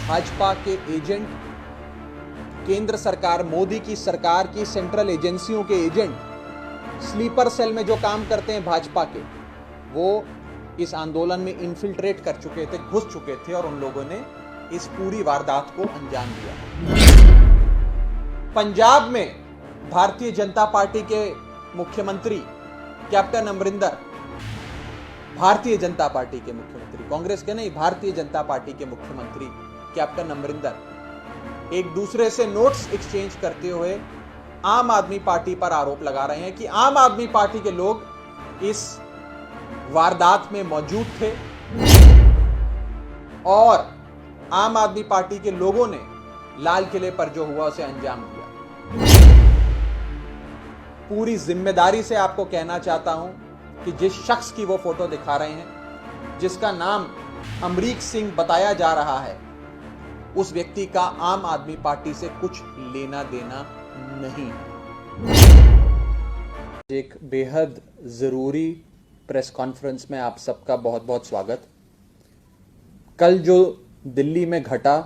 भाजपा के एजेंट, केंद्र सरकार, मोदी की सरकार की सेंट्रल एजेंसियों के एजेंट, स्लीपर सेल में जो काम करते हैं भाजपा के, वो इस आंदोलन में इन्फिल्ट्रेट कर चुके थे, घुस चुके थे और उन लोगों ने इस पूरी वारदात को अंजाम दिया। पंजाब में भारतीय जनता पार्टी के मुख्यमंत्री कैप्टन अमरिंदर, भारतीय जनता पार्टी के मुख्यमंत्री, कांग्रेस के नहीं, भारतीय जनता पार्टी के मुख्यमंत्री कैप्टन अमरिंदर एक दूसरे से नोट्स एक्सचेंज करते हुए आम आदमी पार्टी पर आरोप लगा रहे हैं कि आम आदमी पार्टी के लोग इस वारदात में मौजूद थे और आम आदमी पार्टी के लोगों ने लाल किले पर जो हुआ उसे अंजाम दिया। पूरी जिम्मेदारी से आपको कहना चाहता हूं कि जिस शख्स की वो फोटो दिखा रहे हैं, जिसका नाम अमरीक सिंह बताया जा रहा है, उस व्यक्ति का आम आदमी पार्टी से कुछ लेना देना नहीं। एक बेहद जरूरी प्रेस कॉन्फ्रेंस में आप सबका बहुत बहुत स्वागत। कल जो दिल्ली में घटा,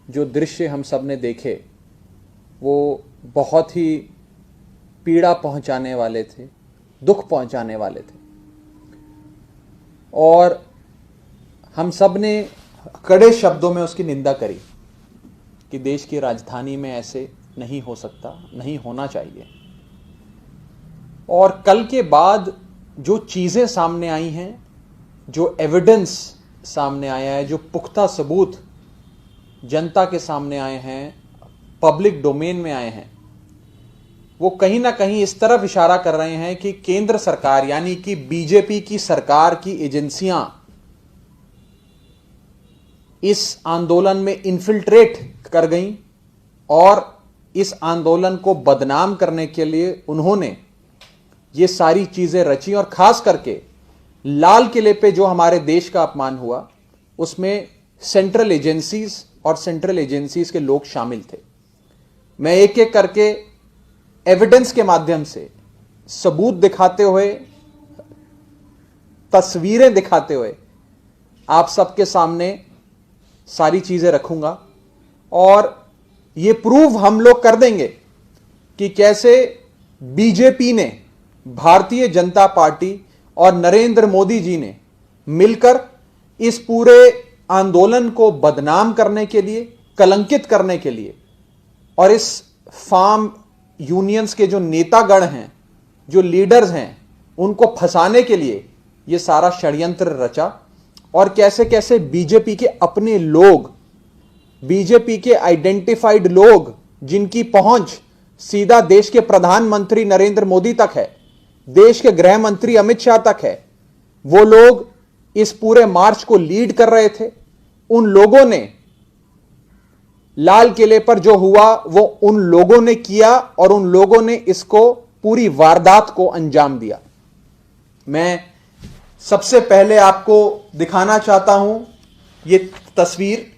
जो दृश्य हम सब ने देखे, वो बहुत ही पीड़ा पहुंचाने वाले थे, दुख पहुंचाने वाले थे और हम सब ने कड़े शब्दों में उसकी निंदा करी कि देश की राजधानी में ऐसे नहीं हो सकता, नहीं होना चाहिए। और कल के बाद जो चीजें सामने आई हैं, जो एविडेंस सामने आया है, जो पुख्ता सबूत जनता के सामने आए हैं, पब्लिक डोमेन में आए हैं, वो कहीं ना कहीं इस तरफ इशारा कर रहे हैं कि केंद्र सरकार यानी कि बीजेपी की सरकार की एजेंसियां इस आंदोलन में इन्फिल्ट्रेट कर गईं और इस आंदोलन को बदनाम करने के लिए उन्होंने ये सारी चीजें रची और खास करके लाल किले पे जो हमारे देश का अपमान हुआ, उसमें सेंट्रल एजेंसीज और सेंट्रल एजेंसीज के लोग शामिल थे। मैं एक एक करके एविडेंस के माध्यम से, सबूत दिखाते हुए, तस्वीरें दिखाते हुए आप सबके सामने सारी चीजें रखूंगा और ये प्रूव हम लोग कर देंगे कि कैसे बीजेपी ने, भारतीय जनता पार्टी और नरेंद्र मोदी जी ने मिलकर इस पूरे आंदोलन को बदनाम करने के लिए, कलंकित करने के लिए और इस फार्म यूनियंस के जो नेतागण हैं, जो लीडर्स हैं, उनको फंसाने के लिए यह सारा षड्यंत्र रचा और कैसे कैसे बीजेपी के अपने लोग, बीजेपी के आइडेंटिफाइड लोग, जिनकी पहुंच सीधा देश के प्रधानमंत्री नरेंद्र मोदी तक है, देश के गृह मंत्री अमित शाह तक है, वो लोग इस पूरे मार्च को लीड कर रहे थे। उन लोगों ने लाल किले पर जो हुआ वो उन लोगों ने किया और उन लोगों ने इसको, पूरी वारदात को अंजाम दिया। मैं सबसे पहले आपको दिखाना चाहता हूं ये तस्वीर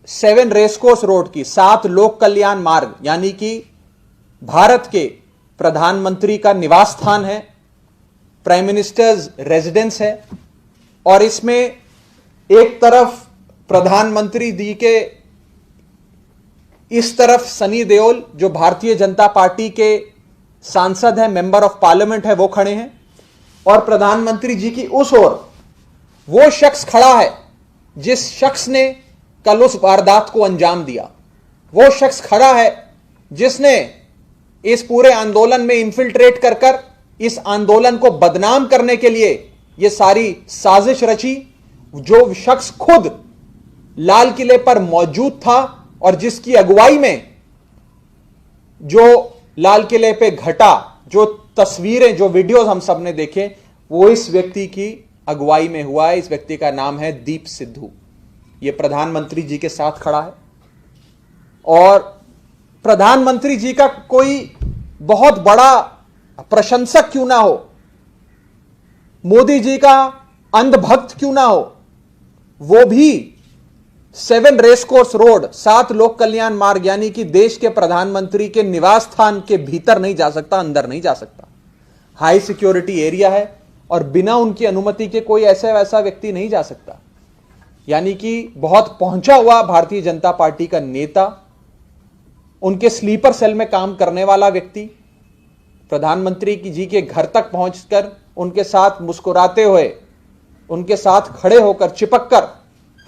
7 रेसकोर्स रोड की, 7 लोक कल्याण मार्ग यानी कि भारत के प्रधानमंत्री का निवास स्थान है, प्राइम मिनिस्टर्स रेजिडेंस है और इसमें एक तरफ प्रधानमंत्री जी के, इस तरफ सनी देओल जो भारतीय जनता पार्टी के सांसद हैं, मेंबर ऑफ पार्लियामेंट है, वो खड़े हैं और प्रधानमंत्री जी की उस ओर वो शख्स खड़ा है जिस शख्स ने कल उस वारदात को अंजाम दिया। वो शख्स खड़ा है जिसने इस पूरे आंदोलन में इन्फिल्ट्रेट कर इस आंदोलन को बदनाम करने के लिए यह सारी साजिश रची। जो शख्स खुद लाल किले पर मौजूद था और जिसकी अगुवाई में जो लाल किले पे घटा, जो तस्वीरें, जो वीडियोस हम सब ने देखे, वो इस व्यक्ति की अगुवाई में हुआ है। इस व्यक्ति का नाम है दीप सिद्धू। ये प्रधानमंत्री जी के साथ खड़ा है और प्रधानमंत्री जी का कोई बहुत बड़ा प्रशंसक क्यों ना हो, मोदी जी का अंधभक्त क्यों ना हो, वो भी 7 रेसकोर्स रोड, 7 लोक कल्याण मार्ग यानी कि देश के प्रधानमंत्री के निवास स्थान के भीतर नहीं जा सकता, अंदर नहीं जा सकता। हाई सिक्योरिटी एरिया है और बिना उनकी अनुमति के कोई ऐसा वैसा व्यक्ति नहीं जा सकता। यानी कि बहुत पहुंचा हुआ भारतीय जनता पार्टी का नेता, उनके स्लीपर सेल में काम करने वाला व्यक्ति, प्रधानमंत्री जी के घर तक पहुंचकर उनके साथ मुस्कुराते हुए, उनके साथ खड़े होकर चिपक कर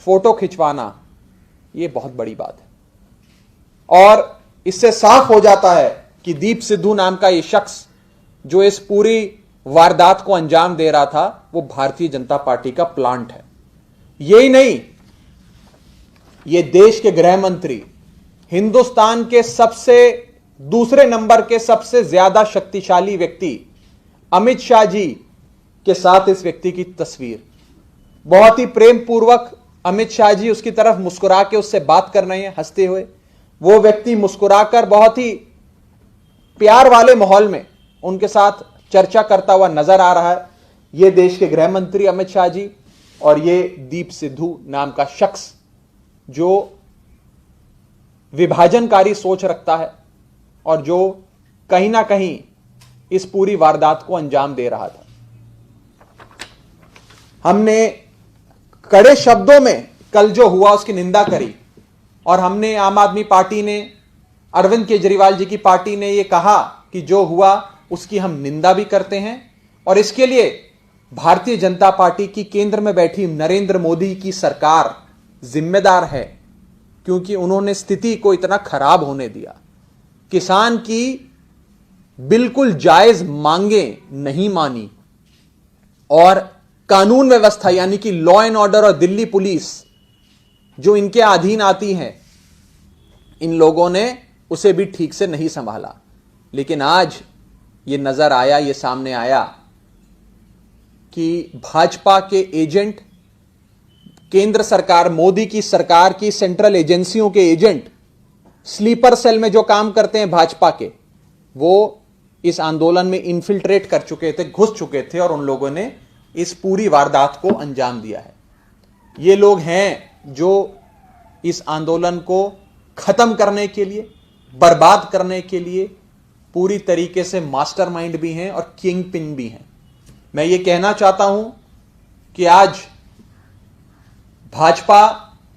फोटो खिंचवाना, यह बहुत बड़ी बात है। और इससे साफ हो जाता है कि दीप सिद्धू नाम का यह शख्स जो इस पूरी वारदात को अंजाम दे रहा था, वो भारतीय जनता पार्टी का प्लांट है। यही नहीं, ये देश के गृह मंत्री, हिंदुस्तान के दूसरे नंबर के सबसे ज्यादा शक्तिशाली व्यक्ति अमित शाह जी के साथ इस व्यक्ति की तस्वीर, बहुत ही प्रेम पूर्वक अमित शाह जी उसकी तरफ मुस्कुरा के उससे बात कर रहे हैं हंसते हुए। वो व्यक्ति मुस्कुराकर बहुत ही प्यार वाले माहौल में उनके साथ चर्चा करता हुआ नजर आ रहा है। ये देश के गृह मंत्री अमित शाह जी और ये दीप सिद्धू नाम का शख्स जो विभाजनकारी सोच रखता है और जो कहीं ना कहीं इस पूरी वारदात को अंजाम दे रहा था। हमने कड़े शब्दों में कल जो हुआ उसकी निंदा करी और हमने, आम आदमी पार्टी ने, अरविंद केजरीवाल जी की पार्टी ने यह कहा कि जो हुआ उसकी हम निंदा भी करते हैं और इसके लिए भारतीय जनता पार्टी की केंद्र में बैठी नरेंद्र मोदी की सरकार जिम्मेदार है, क्योंकि उन्होंने स्थिति को इतना खराब होने दिया। किसान की बिल्कुल जायज मांगे नहीं मानी और कानून व्यवस्था यानी कि लॉ एंड ऑर्डर और दिल्ली पुलिस जो इनके अधीन आती हैं, इन लोगों ने उसे भी ठीक से नहीं संभाला। लेकिन आज ये नजर आया, ये सामने आया कि भाजपा के एजेंट, केंद्र सरकार, मोदी की सरकार की सेंट्रल एजेंसियों के एजेंट, स्लीपर सेल में जो काम करते हैं भाजपा के, वो इस आंदोलन में इन्फिल्ट्रेट कर चुके थे, घुस चुके थे और उन लोगों ने इस पूरी वारदात को अंजाम दिया है। ये लोग हैं जो इस आंदोलन को खत्म करने के लिए, बर्बाद करने के लिए पूरी तरीके से मास्टरमाइंड भी हैं और किंग पिन भी हैं। मैं ये कहना चाहता हूं कि आज भाजपा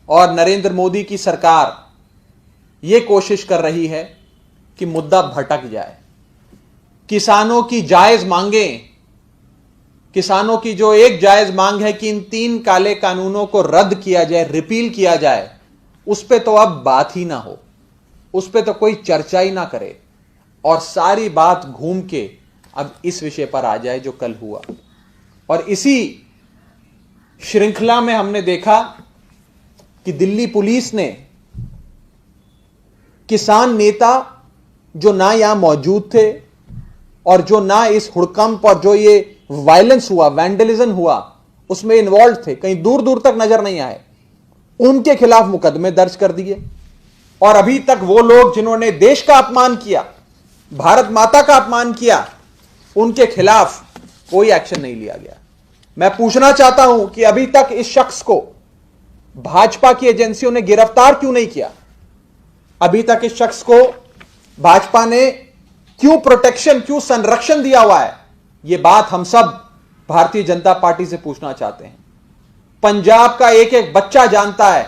और नरेंद्र मोदी की सरकार ये कोशिश कर रही है कि मुद्दा भटक जाए। किसानों की जायज मांगें, किसानों की जो एक जायज मांग है कि इन 3 काले कानूनों को रद्द किया जाए, रिपील किया जाए, उस पे तो अब बात ही ना हो, उस पे तो कोई चर्चा ही ना करे और सारी बात घूम के अब इस विषय पर आ जाए जो कल हुआ। और इसी श्रृंखला में हमने देखा कि दिल्ली पुलिस ने किसान नेता जो ना यहां मौजूद थे और जो ना इस हुड़कंप और जो ये वायलेंस हुआ, वैंडलिज्म हुआ, उसमें इन्वॉल्व थे, कहीं दूर दूर तक नजर नहीं आए, उनके खिलाफ मुकदमे दर्ज कर दिए। और अभी तक वो लोग जिन्होंने देश का अपमान किया, भारत माता का अपमान किया, उनके खिलाफ कोई एक्शन नहीं लिया गया। मैं पूछना चाहता हूं कि अभी तक इस शख्स को भाजपा की एजेंसियों ने गिरफ्तार क्यों नहीं किया? अभी तक इस शख्स को भाजपा ने क्यों प्रोटेक्शन, क्यों संरक्षण दिया हुआ है? यह बात हम सब भारतीय जनता पार्टी से पूछना चाहते हैं। पंजाब का एक एक बच्चा जानता है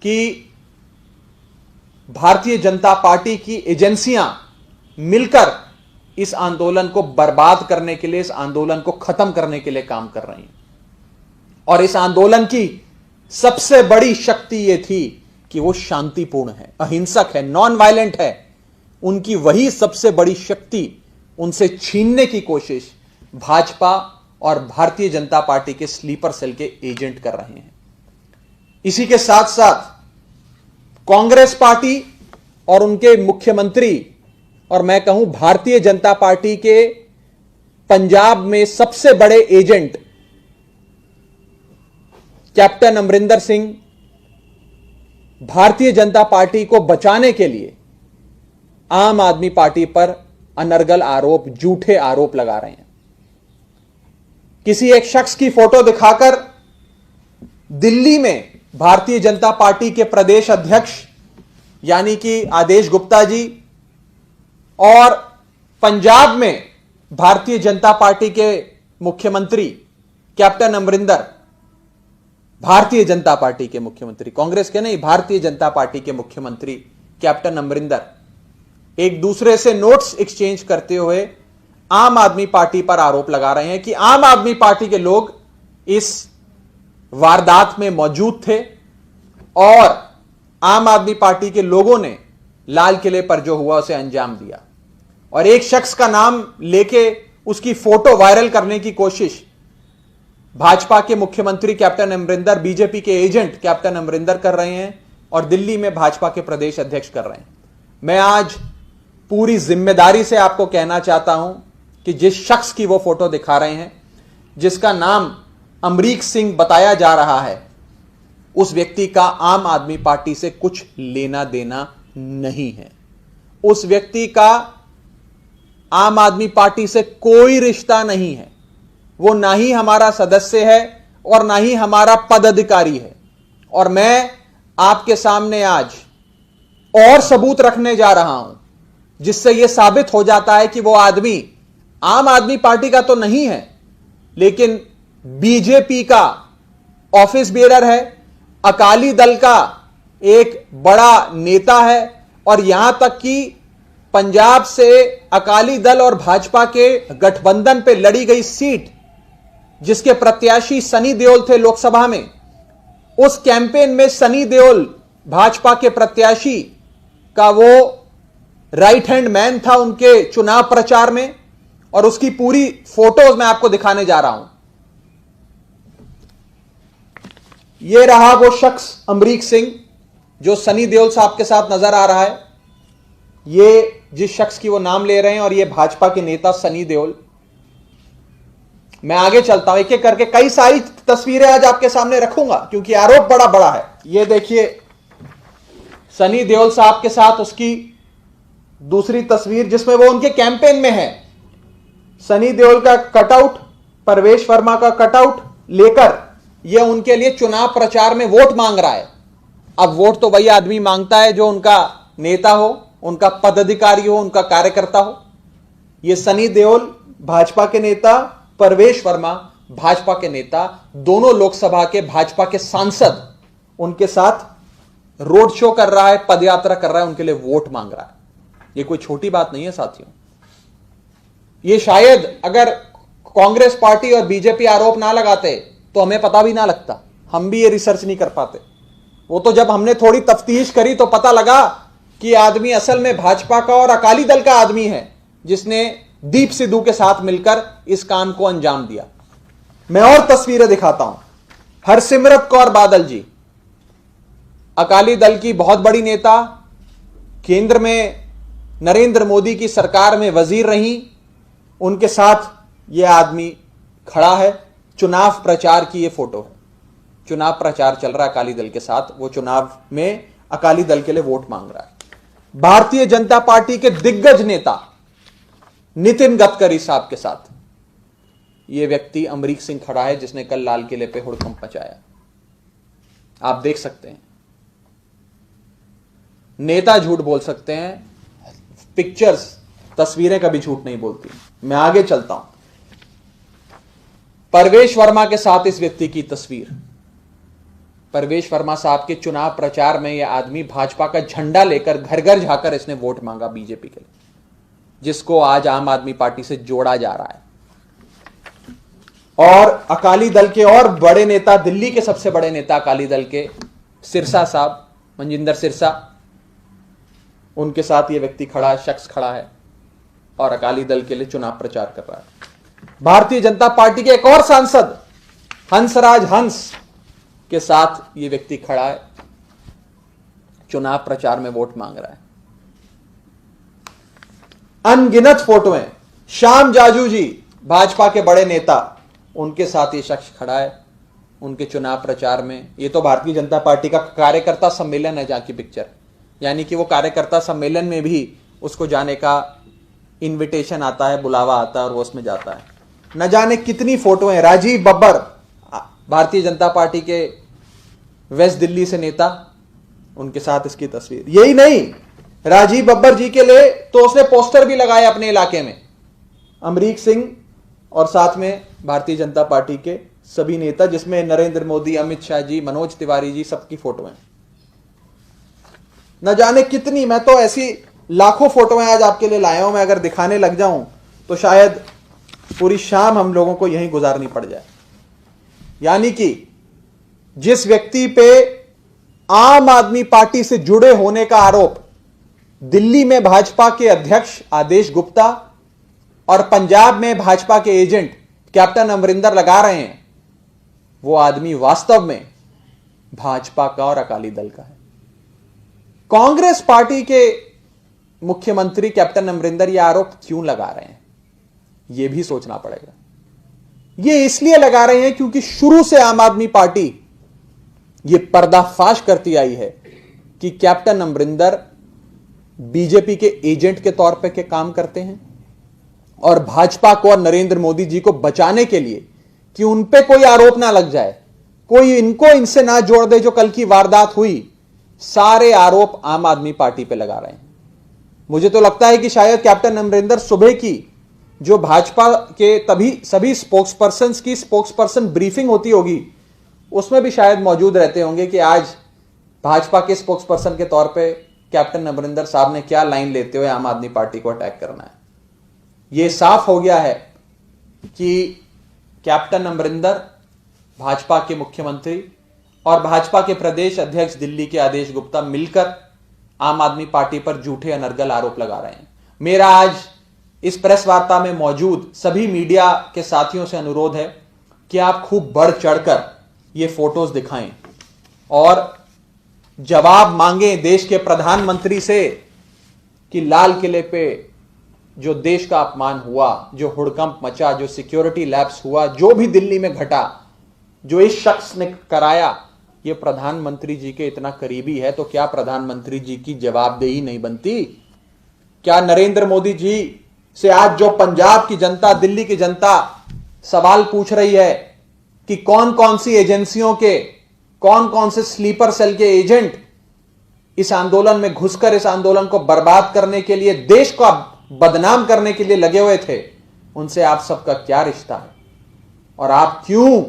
कि भारतीय जनता पार्टी की एजेंसियां मिलकर इस आंदोलन को बर्बाद करने के लिए, इस आंदोलन को खत्म करने के लिए काम कर रही हैं। और इस आंदोलन की सबसे बड़ी शक्ति यह थी कि वो शांतिपूर्ण है, अहिंसक है, नॉन वायलेंट है। उनकी वही सबसे बड़ी शक्ति उनसे छीनने की कोशिश भाजपा और भारतीय जनता पार्टी के स्लीपर सेल के एजेंट कर रहे हैं। इसी के साथ साथ कांग्रेस पार्टी और उनके मुख्यमंत्री, और मैं कहूं भारतीय जनता पार्टी के पंजाब में सबसे बड़े agent captain Amarinder Singh, Bharatiya Janata party को बचाने के लिए आम आदमी पार्टी पर अनर्गल आरोप, झूठे आरोप लगा रहे हैं। किसी एक शख्स की फोटो दिखाकर दिल्ली में भारतीय जनता पार्टी के प्रदेश अध्यक्ष यानी कि आदेश गुप्ता जी और पंजाब में भारतीय जनता पार्टी के मुख्यमंत्री कैप्टन अमरिंदर, भारतीय जनता पार्टी के मुख्यमंत्री, कांग्रेस के नहीं, भारतीय जनता पार्टी के मुख्यमंत्री कैप्टन अमरिंदर एक दूसरे से नोट्स एक्सचेंज करते हुए आम आदमी पार्टी पर आरोप लगा रहे हैं कि आम आदमी पार्टी के लोग इस वारदात में मौजूद थे और आम आदमी पार्टी के लोगों ने लाल किले पर जो हुआ उसे अंजाम दिया। और एक शख्स का नाम लेके उसकी फोटो वायरल करने की कोशिश भाजपा के मुख्यमंत्री कैप्टन अमरिंदर, बीजेपी के एजेंट कैप्टन अमरिंदर कर रहे हैं और दिल्ली में भाजपा के प्रदेश अध्यक्ष कर रहे हैं। मैं आज पूरी जिम्मेदारी से आपको कहना चाहता हूं कि जिस शख्स की वो फोटो दिखा रहे हैं, जिसका नाम अमरीक सिंह बताया जा रहा है, उस व्यक्ति का आम आदमी पार्टी से कुछ लेना देना नहीं है। उस व्यक्ति का आम आदमी पार्टी से कोई रिश्ता नहीं है। वो ना ही हमारा सदस्य है और ना ही हमारा पदाधिकारी है। और मैं आपके सामने आज और सबूत रखने जा रहा हूं जिससे यह साबित हो जाता है कि वो आदमी आम आदमी पार्टी का तो नहीं है, लेकिन बीजेपी का ऑफिस बेरर है, अकाली दल का एक बड़ा नेता है और यहां तक कि पंजाब से अकाली दल और भाजपा के गठबंधन पे लड़ी गई सीट जिसके प्रत्याशी सनी देओल थे लोकसभा में, उस कैंपेन में सनी देओल भाजपा के प्रत्याशी का वो राइट हैंड मैन था उनके चुनाव प्रचार में। और उसकी पूरी फोटोज मैं आपको दिखाने जा रहा हूं। ये रहा वो शख्स अमरीक सिंह जो सनी देओल साहब के साथ नजर आ रहा है। ये जिस शख्स की वो नाम ले रहे हैं और ये भाजपा के नेता सनी देओल। मैं आगे चलता हूं, एक एक करके कई सारी तस्वीरें आज आपके सामने रखूंगा क्योंकि आरोप बड़ा बड़ा है। ये देखिए सनी देओल साहब के साथ उसकी दूसरी तस्वीर जिसमें वो उनके कैंपेन में है। सनी देओल का कटआउट, परवेश वर्मा का कटआउट लेकर यह उनके लिए चुनाव प्रचार में वोट मांग रहा है। अब वोट तो वही आदमी मांगता है जो उनका नेता हो, उनका पदाधिकारी हो, उनका कार्यकर्ता हो। यह सनी देओल भाजपा के नेता, परवेश वर्मा भाजपा के नेता, दोनों लोकसभा के भाजपा के सांसद उनके साथ रोड शो कर रहा है, पदयात्रा कर रहा है, उनके लिए वोट मांग रहा है। यह कोई छोटी बात नहीं है साथियों। ये शायद अगर कांग्रेस पार्टी और बीजेपी आरोप ना लगाते तो हमें पता भी ना लगता, हम भी ये रिसर्च नहीं कर पाते। वो तो जब हमने थोड़ी तफ्तीश करी तो पता लगा कि आदमी असल में भाजपा का और अकाली दल का आदमी है जिसने दीप सिद्धू के साथ मिलकर इस काम को अंजाम दिया। मैं और तस्वीरें दिखाता हूं। हरसिमरत कौर बादल जी अकाली दल की बहुत बड़ी नेता, केंद्र में नरेंद्र मोदी की सरकार में वजीर रही, उनके साथ यह आदमी खड़ा है। चुनाव प्रचार की यह फोटो है। चुनाव प्रचार चल रहा है अकाली दल के साथ, वो चुनाव में अकाली दल के लिए वोट मांग रहा है। भारतीय जनता पार्टी के दिग्गज नेता नितिन गडकरी साहब के साथ यह व्यक्ति अमरीक सिंह खड़ा है जिसने कल लाल किले पे हुड़कंप मचाया। आप देख सकते हैं, नेता झूठ बोल सकते हैं, पिक्चर्स, तस्वीरें कभी झूठ नहीं बोलती। मैं आगे चलता हूं। परवेश वर्मा के साथ इस व्यक्ति की तस्वीर। परवेश वर्मा साहब के चुनाव प्रचार में यह आदमी भाजपा का झंडा लेकर घर घर जाकर इसने वोट मांगा बीजेपी के लिए, जिसको आज आम आदमी पार्टी से जोड़ा जा रहा है। और अकाली दल के और बड़े नेता, दिल्ली के सबसे बड़े नेता अकाली दल के सिरसा साहब, मनजिंदर सिरसा, उनके साथ यह व्यक्ति खड़ा है, शख्स खड़ा है और अकाली दल के लिए चुनाव प्रचार कर रहा है। भारतीय जनता पार्टी के एक और सांसद हंसराज हंस के साथ यह व्यक्ति खड़ा है, चुनाव प्रचार में वोट मांग रहा है। अनगिनत फोटोएं, श्याम जाजू जी भाजपा के बड़े नेता, उनके साथ ये शख्स खड़ा है उनके चुनाव प्रचार में। ये तो भारतीय जनता पार्टी का कार्यकर्ता सम्मेलन है जहां की पिक्चर, यानी कि वो कार्यकर्ता सम्मेलन में भी उसको जाने का इनविटेशन आता है, बुलावा आता है और वो उसमें जाता है। न जाने कितनी फोटोएं। राजीव बब्बर भारतीय जनता पार्टी के वेस्ट दिल्ली से नेता, उनके साथ इसकी तस्वीर। यही नहीं, राजीव बब्बर जी के लिए तो उसने पोस्टर भी लगाए अपने इलाके में, अमरीक सिंह और साथ में भारतीय जनता पार्टी के सभी नेता, जिसमें नरेंद्र मोदी, अमित शाह जी, मनोज तिवारी जी, सबकी फोटो हैं। न जाने कितनी, मैं तो ऐसी लाखों फोटो आज आपके लिए लाया हूं। मैं अगर दिखाने लग जाऊं तो शायद पूरी शाम हम लोगों को यहीं गुजारनी पड़ जाए। यानी कि जिस व्यक्ति पे आम आदमी पार्टी से जुड़े होने का आरोप दिल्ली में भाजपा के अध्यक्ष आदेश गुप्ता और पंजाब में भाजपा के एजेंट कैप्टन अमरिंदर लगा रहे हैं, वो आदमी वास्तव में भाजपा का और अकाली दल का है। कांग्रेस पार्टी के मुख्यमंत्री कैप्टन अमरिंदर ये आरोप क्यों लगा रहे हैं, यह भी सोचना पड़ेगा। ये इसलिए लगा रहे हैं क्योंकि शुरू से आम आदमी पार्टी ये पर्दाफाश करती आई है कि कैप्टन अमरिंदर बीजेपी के एजेंट के तौर पर के काम करते हैं और भाजपा को और नरेंद्र मोदी जी को बचाने के लिए कि उन पे कोई आरोप ना लग जाए, कोई इनको इनसे ना जोड़ दे, जो कल की वारदात हुई, सारे आरोप आम आदमी पार्टी पे लगा रहे हैं। मुझे तो लगता है कि शायद कैप्टन अमरिंदर सुबह की जो भाजपा के तभी सभी स्पोक्सपर्सन्स की स्पोक्सपर्सन ब्रीफिंग होती होगी, उसमें भी शायद मौजूद रहते होंगे कि आज भाजपा के स्पोक्सपर्सन के तौर पे कैप्टन अमरिंदर साहब ने क्या लाइन लेते हुए आम आदमी पार्टी को अटैक करना है। यह साफ हो गया है कि कैप्टन अमरिंदर, भाजपा के मुख्यमंत्री और भाजपा के प्रदेश अध्यक्ष दिल्ली के आदेश गुप्ता मिलकर आम आदमी पार्टी पर झूठे अनर्गल आरोप लगा रहे हैं। मेरा आज इस प्रेस वार्ता में मौजूद सभी मीडिया के साथियों से अनुरोध है कि आप खूब बढ़ चढ़कर ये फोटोज दिखाएं और जवाब मांगें देश के प्रधानमंत्री से कि लाल किले पे जो देश का अपमान हुआ, जो हुड़कंप मचा, जो सिक्योरिटी लैप्स हुआ, जो भी दिल्ली में घटा, जो इस शख्स ने कराया, ये प्रधानमंत्री जी के इतना करीबी है, तो क्या प्रधानमंत्री जी की जवाबदेही नहीं बनती? क्या नरेंद्र मोदी जी से आज जो पंजाब की जनता, दिल्ली की जनता सवाल पूछ रही है कि कौन कौन सी एजेंसियों के, कौन कौन से स्लीपर सेल के एजेंट इस आंदोलन में घुसकर इस आंदोलन को बर्बाद करने के लिए, देश को बदनाम करने के लिए लगे हुए थे, उनसे आप सबका क्या रिश्ता है? और आप क्यों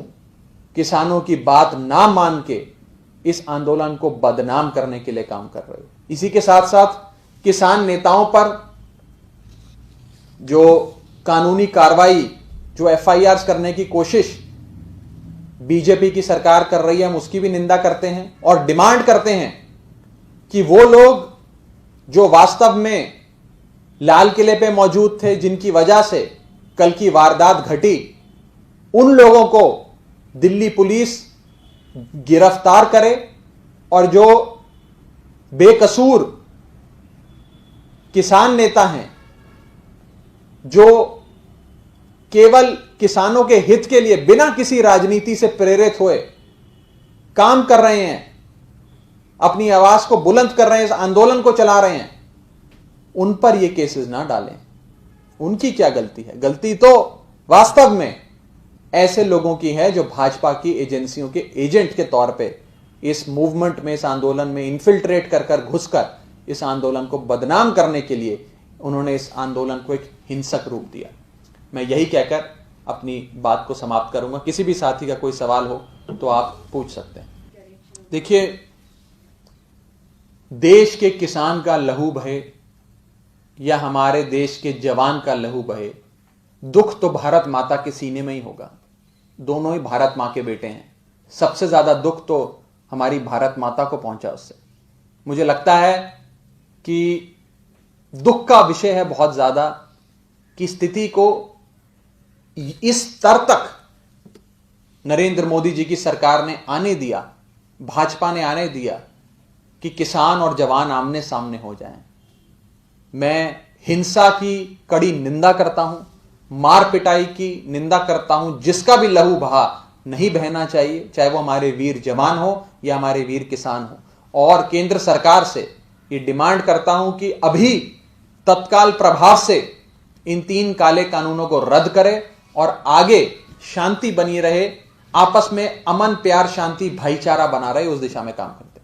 किसानों की बात ना मान के इस आंदोलन को बदनाम करने के लिए काम कर रहे हो? इसी के साथ साथ किसान नेताओं पर जो कानूनी कार्रवाई, जो एफआईआर करने की कोशिश बीजेपी की सरकार कर रही है, हम उसकी भी निंदा करते हैं और डिमांड करते हैं कि वो लोग जो वास्तव में लाल किले पे मौजूद थे, जिनकी वजह से कल की वारदात घटी, उन लोगों को दिल्ली पुलिस गिरफ्तार करे और जो बेकसूर किसान नेता हैं, जो केवल किसानों के हित के लिए बिना किसी राजनीति से प्रेरित हुए काम कर रहे हैं, अपनी आवाज को बुलंद कर रहे हैं, इस आंदोलन को चला रहे हैं, उन पर ये केसेस ना डालें। उनकी क्या गलती है? गलती तो वास्तव में ऐसे लोगों की है जो भाजपा की एजेंसियों के एजेंट के तौर पे इस मूवमेंट में, इस आंदोलन में इन्फिल्ट्रेट कर घुसकर इस आंदोलन को बदनाम करने के लिए उन्होंने इस आंदोलन को एक हिंसक रूप दिया। मैं यही कहकर अपनी बात को समाप्त करूंगा। किसी भी साथी का कोई सवाल हो तो आप पूछ सकते हैं। देखिए, देश के किसान का लहू बहे या हमारे देश के जवान का लहू बहे, दुख तो भारत माता के सीने में ही होगा। दोनों ही भारत मां के बेटे हैं। सबसे ज्यादा दुख तो हमारी भारत माता को पहुंचा उससे। मुझे लगता है कि दुख का विषय है बहुत ज्यादा कि स्थिति को इस स्तर तक नरेंद्र मोदी जी की सरकार ने आने दिया, भाजपा ने आने दिया कि किसान और जवान आमने सामने हो जाएं। मैं हिंसा की कड़ी निंदा करता हूं, मार पिटाई की निंदा करता हूं। जिसका भी लहू बहा नहीं बहना चाहिए, चाहे वो हमारे वीर जवान हो या हमारे वीर किसान हो। और केंद्र सरकार से ये डिमांड करता हूं कि अभी तत्काल प्रभाव से इन 3 काले कानूनों को रद्द करे और आगे शांति बनी रहे, आपस में अमन, प्यार, शांति, भाईचारा बना रहे, उस दिशा में काम करें।